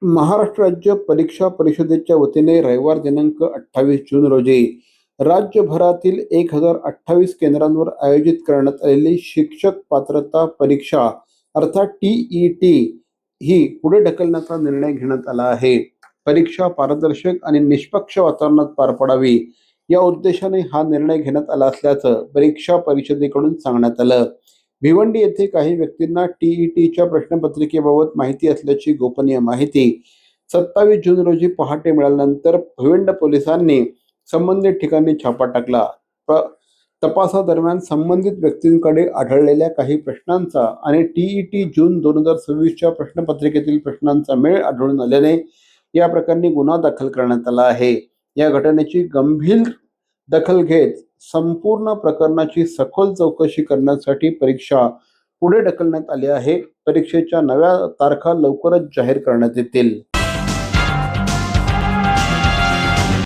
महाराष्ट्र राज्य परीक्षा परिषदेच्या वतीने रविवार दिनांक 28 जून रोजी राज्यभरातील 1028 केंद्रांवर आयोजित करण्यात आलेली शिक्षक पात्रता परीक्षा अर्थात TET ही पुढे ढकलण्याचा निर्णय घेण्यात आला आहे. परीक्षा पारदर्शक आणि निष्पक्ष वातावरणात पार पडावी या उद्देशाने हा निर्णय घेण्यात आला असल्याचं परीक्षा परिषदेकडून सांगण्यात आलं. भिवंडी येथे काही व्यक्तींना TETच्या प्रश्नपत्रिकेबाबत माहिती असल्याची गोपनीय माहिती 27 जून रोजी पहाटे मिळाल्यानंतर भिवंडी पोलिसांनी संबंधित ठिकाणी छापा टाकला. तपासादरम्यान संबंधित व्यक्तींकडे आढळलेल्या काही प्रश्नांचा आणि TET जून 2026च्या प्रश्नपत्रिकेतील प्रश्नांचा मेळ आढळून आल्याने या प्रकरणी गुन्हा दाखल करण्यात आला आहे. या घटनेची गंभीर दखल घेत संपूर्ण प्रकरणाची सखोल चौकशी करण्यासाठी परीक्षा पुढे ढकलण्यात आली आहे. परीक्षेच्या नव्या तारखा लवकरच जाहीर करण्यात येतील.